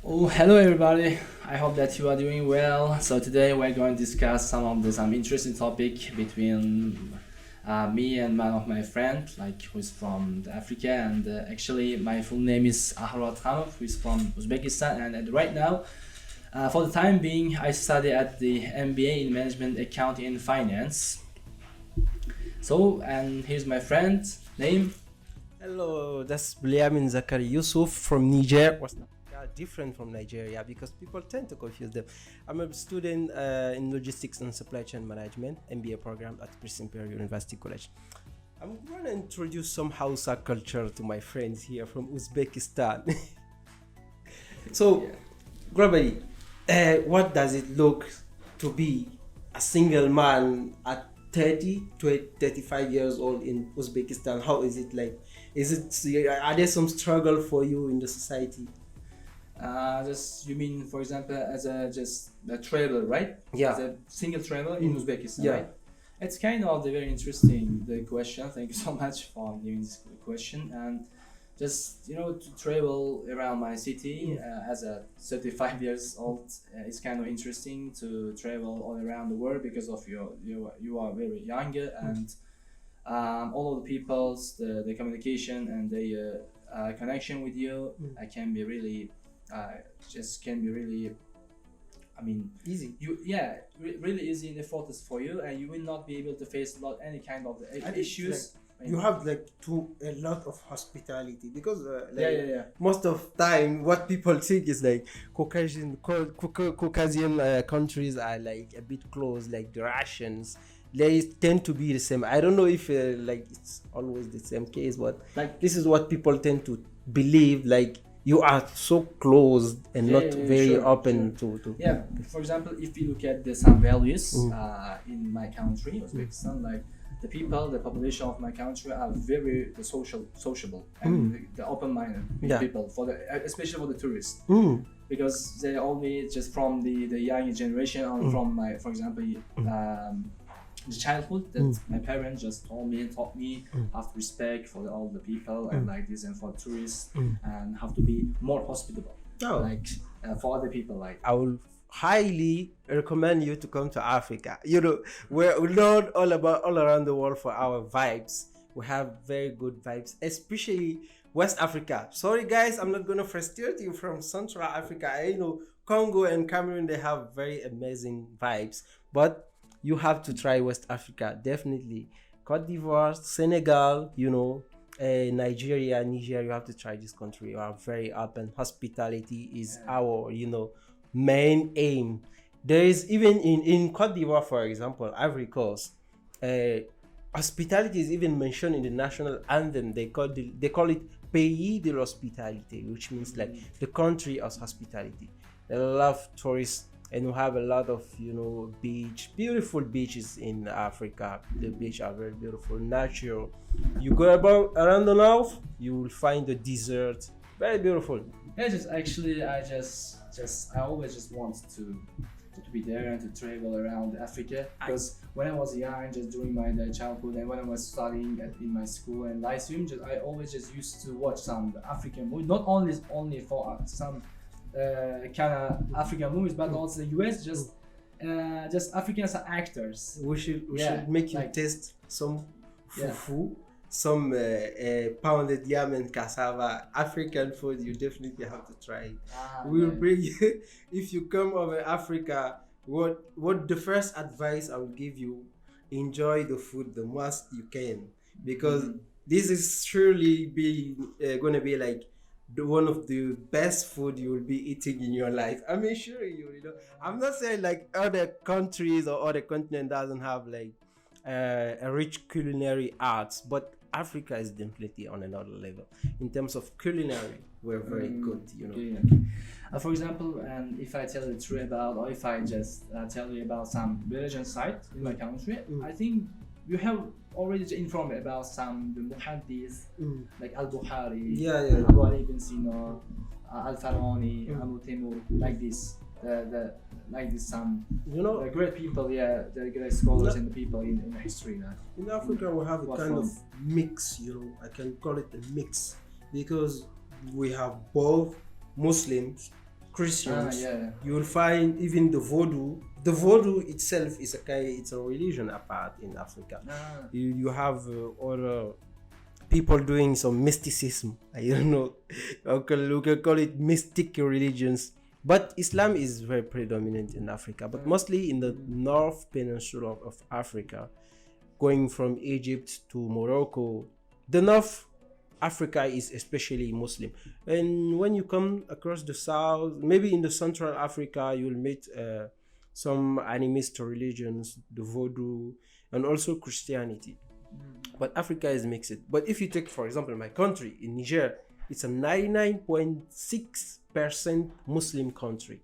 Oh, hello everybody. I hope that you are doing well. So today we're going to discuss some interesting topic between me and one of my friends, like who's from Africa, and actually my full name is Ahrat Khanov, who is from Uzbekistan, and right now, for the time being, I study at the MBA in Management, Accounting, and Finance. So, and here's my friend name. Hello, that's Bliamin Zakari Yusuf from Niger. West Africa, different from Nigeria because people tend to confuse them. I'm a student in Logistics and Supply Chain Management, MBA program at Britts University College. I'm going to introduce some Hausa culture to my friends here from Uzbekistan. So, globally, what does it look to be a single man at 30 to 35 years old in Uzbekistan? How is it like? Are there some struggle for you in the society? Just you mean, for example, as a traveler, right? Yeah. As a single traveler in Uzbekistan, Yeah. right? It's kind of the very interesting the question. Thank you so much for giving this question. And just to travel around my city as a 35 years old, it's kind of interesting to travel all around the world because of you are very younger and all of the people's the communication and the connection with you can be really I mean Easy. really easy and effortless for you, and you will not be able to face any kind of issues. You have a lot of hospitality because Most most of time what people think is like Caucasian countries are like a bit close, like the Russians. They tend to be the same. I don't know if it's always the same case, but this is what people tend to believe. Like you are so close and not very open to. Yeah. For example, if you look at some values in my country, Uzbekistan, like the population of my country are very sociable and the open-minded people especially for the tourists. Because they only just from the young generation or from my, for example, the childhood that my parents just taught me how to respect for all the people and like this, and for tourists and have to be more hospitable for other people. Like I will highly recommend you to come to Africa. We learn all around the world for our vibes. We have very good vibes, especially West Africa. Sorry guys, I'm not gonna frustrate you from Central Africa. I know Congo and Cameroon, they have very amazing vibes, but you have to try West Africa, definitely. Cote d'Ivoire, Senegal, Nigeria, Niger, you have to try this country. You are very open. Hospitality is our, main aim. There is even in Cote d'Ivoire, for example, Ivory Coast, hospitality is even mentioned in the national anthem. They call it Pays de l'Hospitalité, which means like the country of hospitality. They love tourists, and we have a lot of beautiful beaches in Africa. The beaches are very beautiful, natural. You go around the north, you will find the desert, very beautiful. I always just want to be there and to travel around Africa, because when I was young, just during my childhood, and when I was studying in my school and Lyceum, I always just used to watch some African movies, not only for some kind of African movies, but also the US, just Africans are actors. We should make you taste some fufu, some pounded yam and cassava, African food. You definitely have to try it. We'll bring you if you come over Africa. What the first advice I will give you: enjoy the food the most you can, because this is surely going to be like one of the best food you will be eating in your life. I mean, sure, I'm not saying like other countries or other continent doesn't have like a rich culinary arts, but Africa is definitely on another level in terms of culinary. We're very good, For example, and if I tell you the truth about, or if I just tell you about some religion site in my country, I think you have already informed me about some the muhaddis like Al-Bukhari, Abu Ali ibn Sina, Al-Farani, Abu Timur, like this. the like this some the great people, the great scholars and the people in history. In Africa, we have a kind of mix. I can call it a mix because we have both Muslims, Christians. You will find even the Vodou. The Vodou itself is it's a religion apart in Africa. You have other people doing some mysticism. I don't know. We can call it mystic religions. But Islam is very predominant in Africa, but mostly in the North Peninsula of Africa, going from Egypt to Morocco. The North Africa is especially Muslim. And when you come across the South, maybe in the Central Africa, you'll meet some animist religions, the Vodou, and also Christianity. But Africa is mixed. But if you take, for example, my country, in Niger, it's a 99.6% Muslim country.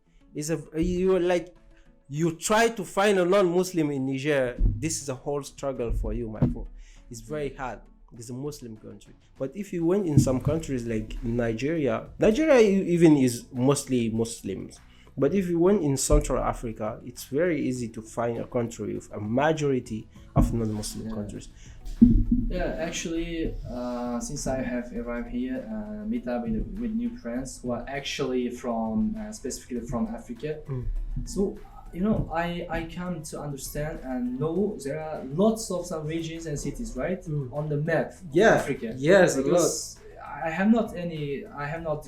You try to find a non-Muslim in Niger, this is a whole struggle for you, my friend. It's very hard. It's a Muslim country. But if you went in some countries like Nigeria even is mostly Muslims. But if you went in Central Africa, it's very easy to find a country with a majority of non-Muslim countries. Yeah, actually, since I have arrived here, meet up with new friends who are actually specifically from Africa. So, I come to understand and know there are lots of some regions and cities, right, on the map of Africa. Yes, because I have not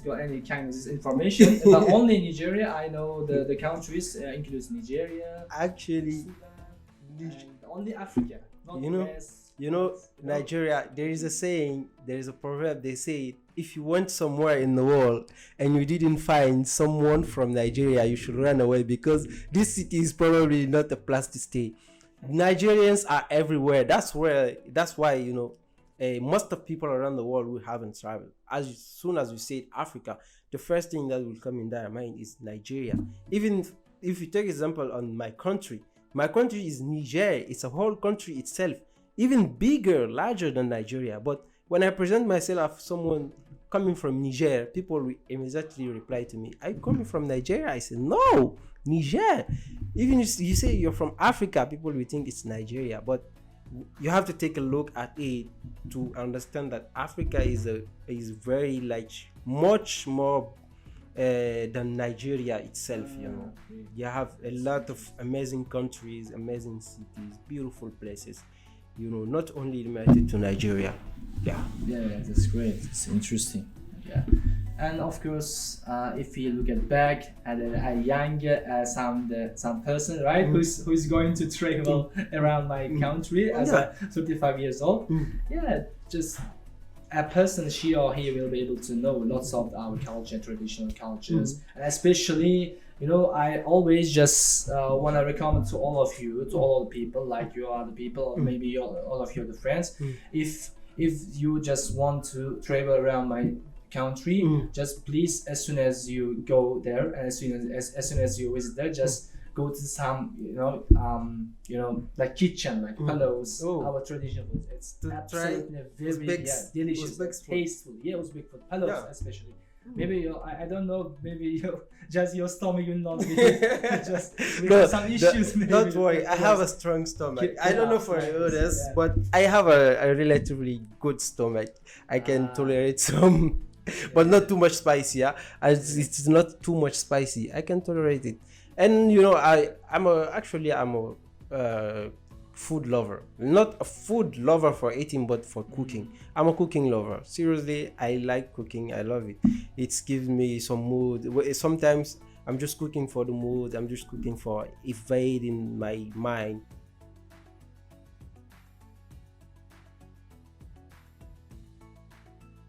got any kind of this information. But only in Nigeria, I know the countries includes Nigeria. Actually, only Africa, not West. Nigeria, there is a saying, there is a proverb, they say, if you went somewhere in the world and you didn't find someone from Nigeria, you should run away because this city is probably not a place to stay. Nigerians are everywhere. That's why, most of people around the world who haven't traveled. As soon as we say Africa, the first thing that will come in their mind is Nigeria. Even if you take example on my country is Niger. It's a whole country itself. Even bigger, larger than Nigeria. But when I present myself as someone coming from Niger, people will immediately reply to me, "Are you coming from Nigeria?" I say, "No, Niger." Even if you say you're from Africa, people will think it's Nigeria. But you have to take a look at it to understand that Africa is very much more than Nigeria itself. You have a lot of amazing countries, amazing cities, beautiful places. Not only limited to Nigeria. Yeah, that's great. It's interesting. Yeah, and of course, if you look back at a young some person, right, who's going to travel around my country as a 35 years old, just a person, she or he will be able to know lots of our culture, traditional cultures, and especially. I always just want to recommend to all of you, to all the people, like you are the people, or maybe all of you are the friends. If you just want to travel around my country, just please, as soon as you go there, and as soon as you visit there, just go to some, like kitchen, like palos, our traditional food. It's absolutely very delicious, tasteful. Uzbek food, palos especially. Maybe I don't know. Maybe just your stomach will not be just with some issues. Don't worry, I have a strong stomach. I don't know for others, but I have a relatively good stomach. I can tolerate some, but not too much spicy. It's not too much spicy. I can tolerate it, and I'm a food lover. Not a food lover for eating, but for cooking. I'm a cooking lover. Seriously, I like cooking. I love it. It gives me some mood. Sometimes I'm just cooking for the mood. I'm just cooking for evading my mind